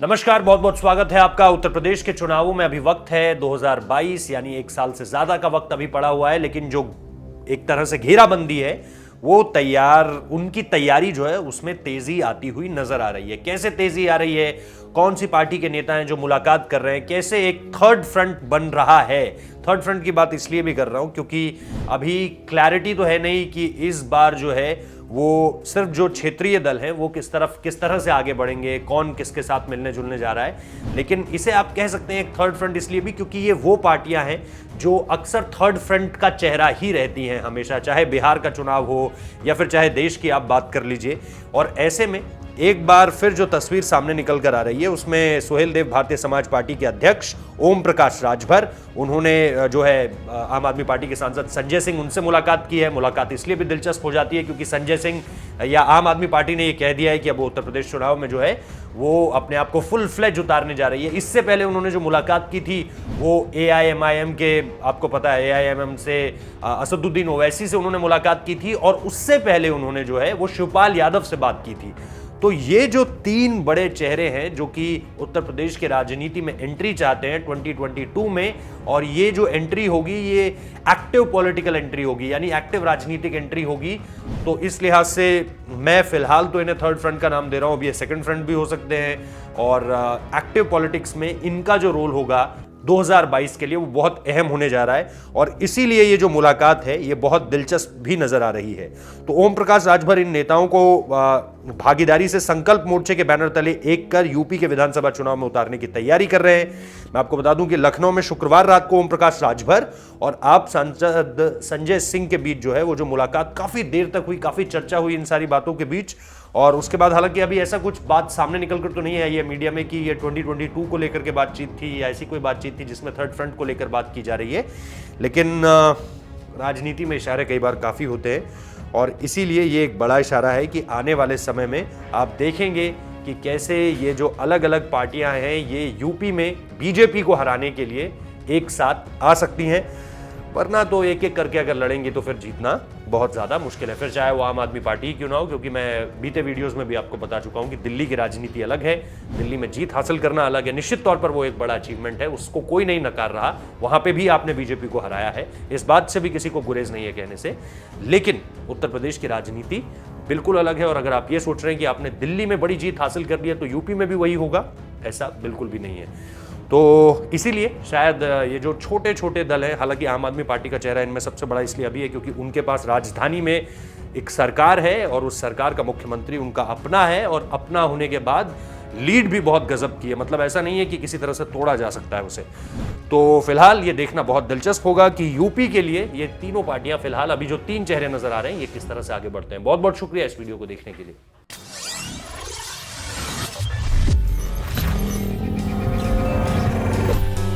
नमस्कार, बहुत बहुत स्वागत है आपका। उत्तर प्रदेश के चुनावों में अभी वक्त है 2022, यानी एक साल से ज्यादा का वक्त अभी पड़ा हुआ है, लेकिन जो एक तरह से घेराबंदी है वो उनकी तैयारी जो है उसमें तेजी आती हुई नजर आ रही है। कैसे तेजी आ रही है, कौन सी पार्टी के नेता हैं जो मुलाकात कर रहे हैं, कैसे एक थर्ड फ्रंट बन रहा है। थर्ड फ्रंट की बात इसलिए भी कर रहा हूं क्योंकि अभी क्लैरिटी तो है नहीं कि इस बार जो है वो सिर्फ जो क्षेत्रीय दल हैं वो किस तरह से आगे बढ़ेंगे, कौन किसके साथ मिलने जुलने जा रहा है। लेकिन इसे आप कह सकते हैं एक थर्ड फ्रंट इसलिए भी क्योंकि ये वो पार्टियां हैं जो अक्सर थर्ड फ्रंट का चेहरा ही रहती हैं हमेशा, चाहे बिहार का चुनाव हो या फिर चाहे देश की आप बात कर लीजिए। और ऐसे में एक बार फिर जो तस्वीर सामने निकल कर आ रही है उसमें सुहेल देव भारतीय समाज पार्टी के अध्यक्ष ओम प्रकाश राजभर, उन्होंने जो है आम आदमी पार्टी के सांसद संजय सिंह, उनसे मुलाकात की है। मुलाकात इसलिए भी दिलचस्प हो जाती है क्योंकि संजय सिंह या आम आदमी पार्टी ने यह कह दिया है कि अब उत्तर प्रदेश चुनाव में जो है वो अपने आप को फुल फ्लेज उतारने जा रही है। इससे पहले उन्होंने जो मुलाकात की थी वो AIMIM के, आपको पता है AIMIM से असदुद्दीन ओवैसी से उन्होंने मुलाकात की थी, और उससे पहले उन्होंने जो है वो शिवपाल यादव से बात की थी। तो ये जो तीन बड़े चेहरे हैं जो कि उत्तर प्रदेश के राजनीति में एंट्री चाहते हैं 2022 में, और ये जो एंट्री होगी ये एक्टिव पॉलिटिकल एंट्री होगी, यानी एक्टिव राजनीतिक एंट्री होगी। तो इस लिहाज से मैं फिलहाल तो इन्हें थर्ड फ्रंट का नाम दे रहा हूं, अभी ये सेकंड फ्रंट भी हो सकते हैं। और एक्टिव पॉलिटिक्स में इनका जो रोल होगा 2022 के लिए वो बहुत अहम होने जा रहा है, और इसीलिए ये जो मुलाकात है ये बहुत दिलचस्प भी नजर आ रही है। तो ओम प्रकाश राजभर इन नेताओं को भागीदारी से संकल्प मोर्चे के बैनर तले एक कर यूपी के विधानसभा चुनाव में उतारने की तैयारी कर रहे हैं। मैं आपको बता दूं कि लखनऊ में शुक्रवार रात को ओम प्रकाश राजभर और आप सांसद संजय सिंह के बीच जो है वो जो मुलाकात काफी देर तक हुई, काफी चर्चा हुई इन सारी बातों के बीच। और उसके बाद हालांकि अभी ऐसा कुछ बात सामने निकल कर तो नहीं आई है मीडिया में कि ये 2022 को लेकर के बातचीत थी या ऐसी कोई बातचीत थी जिसमें थर्ड फ्रंट को लेकर बात की जा रही है। लेकिन राजनीति में इशारे कई बार काफी होते हैं, और इसीलिए ये एक बड़ा इशारा है कि आने वाले समय में आप देखेंगे कि कैसे ये जो अलग अलग पार्टियां हैं ये यूपी में बीजेपी को हराने के लिए एक साथ आ सकती हैं, वरना तो एक एक करके अगर लड़ेंगे तो फिर जीतना बहुत ज्यादा मुश्किल है, फिर चाहे वो आम आदमी पार्टी ही क्यों ना हो। क्योंकि मैं बीते वीडियोस में भी आपको बता चुका हूं कि दिल्ली की राजनीति अलग है, दिल्ली में जीत हासिल करना अलग है। निश्चित तौर पर वो एक बड़ा अचीवमेंट है, उसको कोई नहीं नकार रहा, वहां पे भी आपने बीजेपी को हराया है, इस बात से भी किसी को गुरेज नहीं है कहने से। लेकिन उत्तर प्रदेश की राजनीति बिल्कुल अलग है, और अगर आप ये सोच रहे हैं कि आपने दिल्ली में बड़ी जीत हासिल कर ली है तो यूपी में भी वही होगा, ऐसा बिल्कुल भी नहीं है। तो इसीलिए शायद ये जो छोटे छोटे दल हैं, हालांकि आम आदमी पार्टी का चेहरा इनमें सबसे बड़ा इसलिए अभी है क्योंकि उनके पास राजधानी में एक सरकार है और उस सरकार का मुख्यमंत्री उनका अपना है, और अपना होने के बाद लीड भी बहुत गजब की है, मतलब ऐसा नहीं है कि किसी तरह से तोड़ा जा सकता है उसे। तो फिलहाल ये देखना बहुत दिलचस्प होगा कि यूपी के लिए ये तीनों पार्टियां फिलहाल अभी जो तीन चेहरे नजर आ रहे हैं ये किस तरह से आगे बढ़ते हैं। बहुत बहुत शुक्रिया इस वीडियो को देखने के लिए।